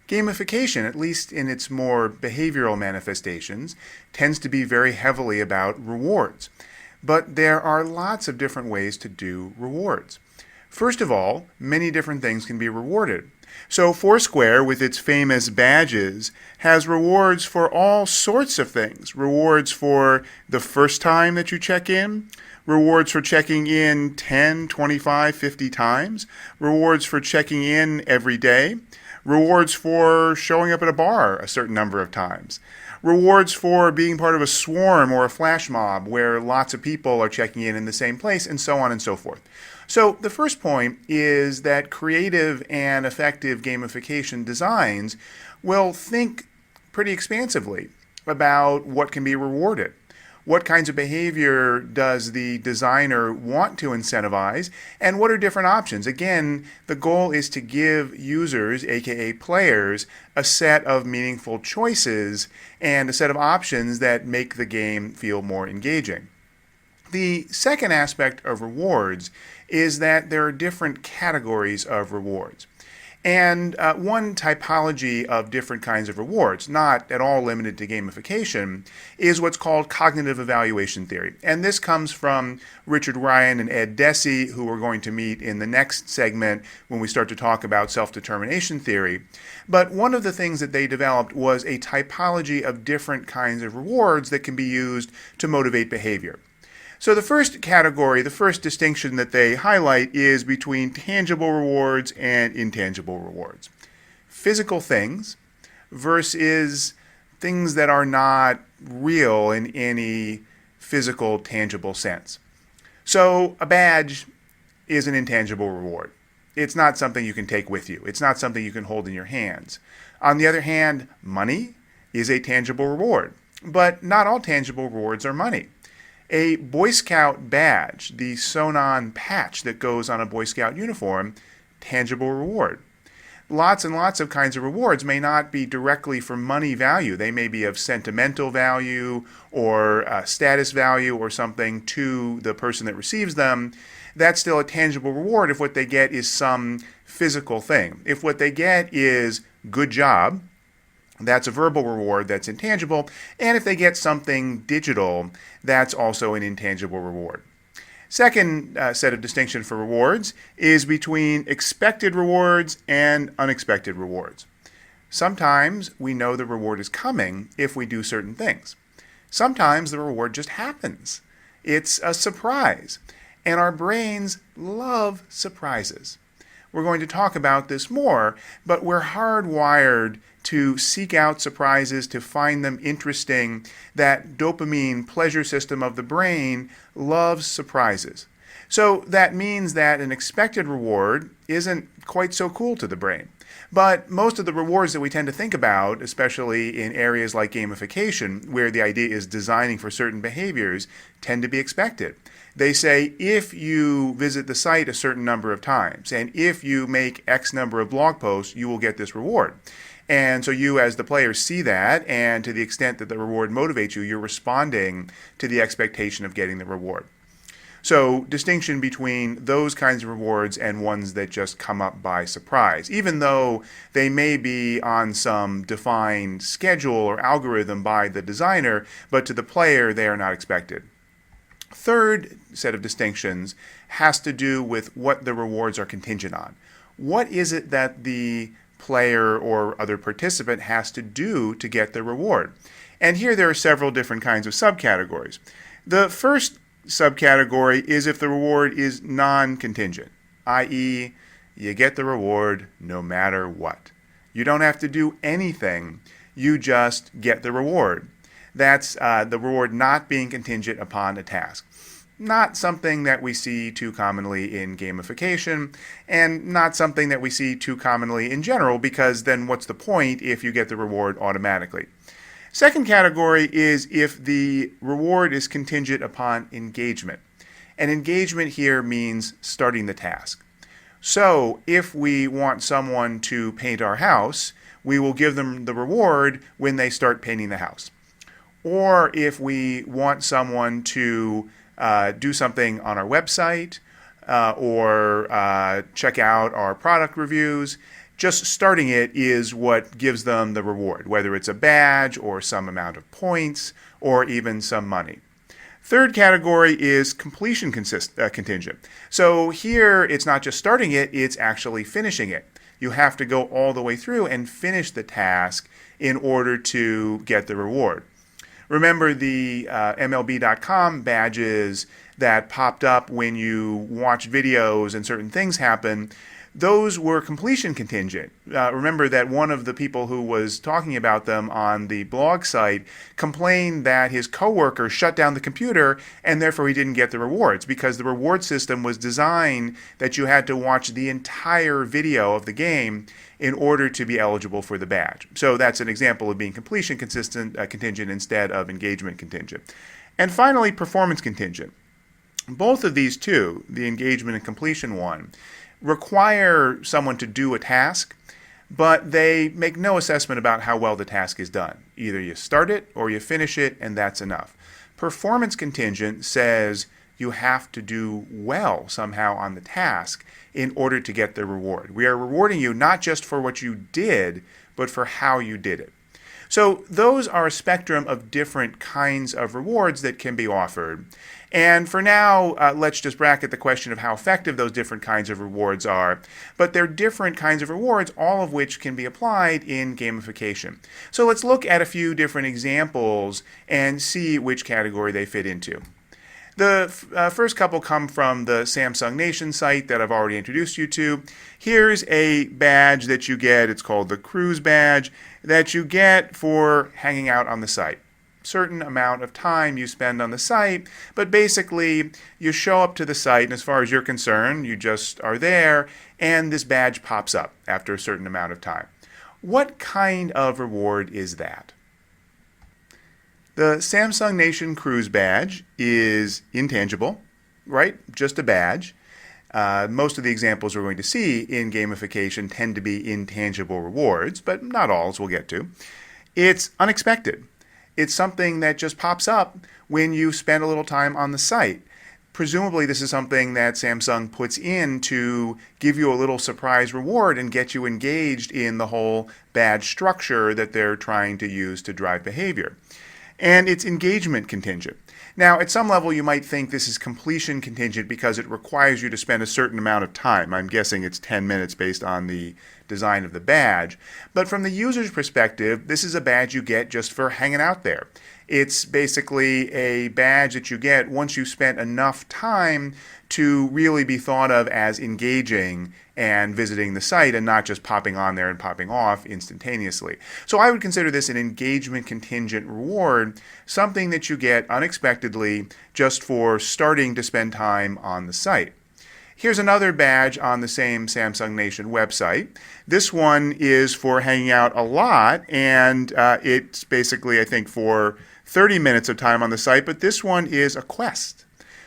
Gamification, at least in its more behavioral manifestations, tends to be very heavily about rewards. But there are lots of different ways to do rewards. First of all, many different things can be rewarded. So Foursquare, with its famous badges, has rewards for all sorts of things. Rewards for the first time that you check in, rewards for checking in 10, 25, 50 times, rewards for checking in every day, rewards for showing up at a bar a certain number of times, rewards for being part of a swarm or a flash mob where lots of people are checking in the same place, and so on and so forth. So the first point is that creative and effective gamification designs will think pretty expansively about what can be rewarded. What kinds of behavior does the designer want to incentivize, and what are different options? Again, the goal is to give users, aka players, a set of meaningful choices and a set of options that make the game feel more engaging. The second aspect of rewards is that there are different categories of rewards. And one typology of different kinds of rewards, not at all limited to gamification, is what's called cognitive evaluation theory. And this comes from Richard Ryan and Ed Deci, who we're going to meet in the next segment when we start to talk about self-determination theory. But one of the things that they developed was a typology of different kinds of rewards that can be used to motivate behavior. So the first category, the first distinction that they highlight is between tangible rewards and intangible rewards. Physical things versus things that are not real in any physical, tangible sense. So a badge is an intangible reward. It's not something you can take with you. It's not something you can hold in your hands. On the other hand, money is a tangible reward. But not all tangible rewards are money. A Boy Scout badge, the sewn-on patch that goes on a Boy Scout uniform, tangible reward. Lots and lots of kinds of rewards may not be directly for money value. They may be of sentimental value or status value or something to the person that receives them. That's still a tangible reward if what they get is some physical thing. If what they get is good job, that's a verbal reward that's intangible. And if they get something digital, that's also an intangible reward. Second set of distinction for rewards is between expected rewards and unexpected rewards. Sometimes we know the reward is coming if we do certain things. Sometimes the reward just happens. It's a surprise. And our brains love surprises. We're going to talk about this more, but we're hardwired to seek out surprises, to find them interesting. That dopamine pleasure system of the brain loves surprises. So that means that an expected reward isn't quite so cool to the brain. But most of the rewards that we tend to think about, especially in areas like gamification, where the idea is designing for certain behaviors, tend to be expected. They say if you visit the site a certain number of times, and if you make X number of blog posts, you will get this reward. And so you as the player see that, and to the extent that the reward motivates you, you're responding to the expectation of getting the reward. So distinction between those kinds of rewards and ones that just come up by surprise, even though they may be on some defined schedule or algorithm by the designer, but to the player they are not expected. Third set of distinctions has to do with what the rewards are contingent on. What is it that the player or other participant has to do to get the reward? And here there are several different kinds of subcategories. The first subcategory is if the reward is non-contingent, i.e., you get the reward no matter what. You don't have to do anything, you just get the reward. That's the reward not being contingent upon a task. Not something that we see too commonly in gamification, and not something that we see too commonly in general, because then what's the point if you get the reward automatically? Second category is if the reward is contingent upon engagement. And engagement here means starting the task. So if we want someone to paint our house, we will give them the reward when they start painting the house. Or if we want someone to do something on our website or check out our product reviews, just starting it is what gives them the reward, whether it's a badge or some amount of points or even some money. Third category is completion contingent. So here it's not just starting it, it's actually finishing it. You have to go all the way through and finish the task in order to get the reward. Remember the MLB.com badges that popped up when you watched videos and certain things happen? Those were completion contingent. Remember that one of the people who was talking about them on the blog site complained that his coworker shut down the computer and therefore he didn't get the rewards because the reward system was designed that you had to watch the entire video of the game in order to be eligible for the badge. So that's an example of being completion contingent instead of engagement contingent. And finally, performance contingent. Both of these two, the engagement and completion one, require someone to do a task, but they make no assessment about how well the task is done. Either you start it or you finish it, and that's enough. Performance contingent says you have to do well somehow on the task in order to get the reward. We are rewarding you not just for what you did, but for how you did it. So those are a spectrum of different kinds of rewards that can be offered. And for now, let's just bracket the question of how effective those different kinds of rewards are. But they're different kinds of rewards, all of which can be applied in gamification. So let's look at a few different examples and see which category they fit into. The first couple come from the Samsung Nation site that I've already introduced you to. Here's a badge that you get. It's called the Cruise Badge that you get for hanging out on the site. Certain amount of time you spend on the site, but basically you show up to the site, and as far as you're concerned, you just are there, and this badge pops up after a certain amount of time. What kind of reward is that? The Samsung Nation Cruise Badge is intangible, right? Just a badge. Most of the examples we're going to see in gamification tend to be intangible rewards, but not all, as we'll get to. It's unexpected. It's something that just pops up when you spend a little time on the site. Presumably this is something that Samsung puts in to give you a little surprise reward and get you engaged in the whole badge structure that they're trying to use to drive behavior. And it's engagement contingent. Now, at some level, you might think this is completion contingent because it requires you to spend a certain amount of time. I'm guessing it's 10 minutes based on the design of the badge. But from the user's perspective, this is a badge you get just for hanging out there. It's basically a badge that you get once you've spent enough time to really be thought of as engaging and visiting the site and not just popping on there and popping off instantaneously. So I would consider this an engagement contingent reward, something that you get unexpectedly just for starting to spend time on the site. Here's another badge on the same Samsung Nation website. This one is for hanging out a lot, and it's basically, I think, for 30 minutes of time on the site, but this one is a quest.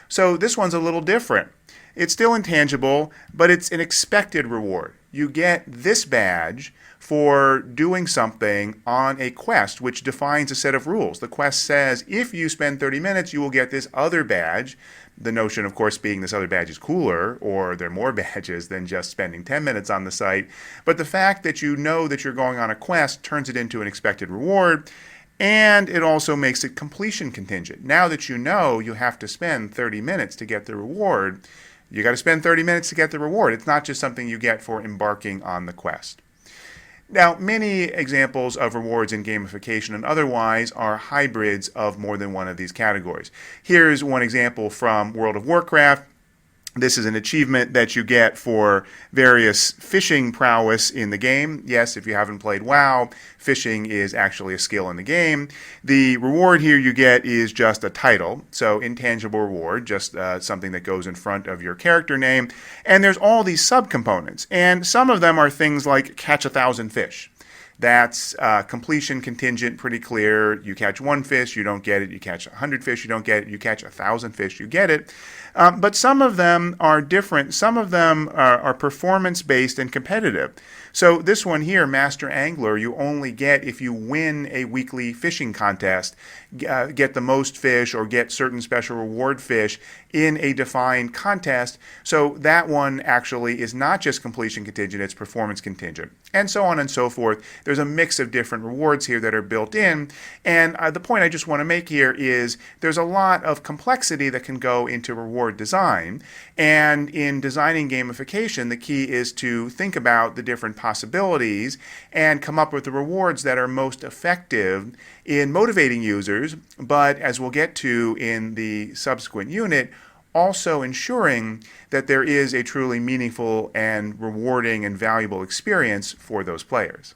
So this one's a little different. It's still intangible, but it's an expected reward. You get this badge for doing something on a quest, which defines a set of rules. The quest says if you spend 30 minutes, you will get this other badge. The notion, of course, being this other badge is cooler, or there are more badges than just spending 10 minutes on the site. But the fact that you know that you're going on a quest turns it into an expected reward. And it also makes it completion contingent. Now that you know you have to spend 30 minutes to get the reward, you got to spend 30 minutes to get the reward. It's not just something you get for embarking on the quest. Now, many examples of rewards in gamification and otherwise are hybrids of more than one of these categories. Here's one example from World of Warcraft. This is an achievement that you get for various fishing prowess in the game. Yes, if you haven't played WoW, fishing is actually a skill in the game. The reward here you get is just a title, so intangible reward, just something that goes in front of your character name. And there's all these subcomponents, and some of them are things like catch 1,000 fish. That's completion contingent, pretty clear. You catch one fish, you don't get it. You catch 100 fish, you don't get it. You catch 1,000 fish, you get it. But some of them are different. Some of them are performance-based and competitive. So this one here, Master Angler, you only get if you win a weekly fishing contest, get the most fish or get certain special reward fish in a defined contest. So that one actually is not just completion contingent, it's performance contingent. And so on and so forth. There's a mix of different rewards here that are built in. And the point I just want to make here is there's a lot of complexity that can go into reward design. And in designing gamification, the key is to think about the different possibilities and come up with the rewards that are most effective in motivating users, but as we'll get to in the subsequent unit, also ensuring that there is a truly meaningful and rewarding and valuable experience for those players.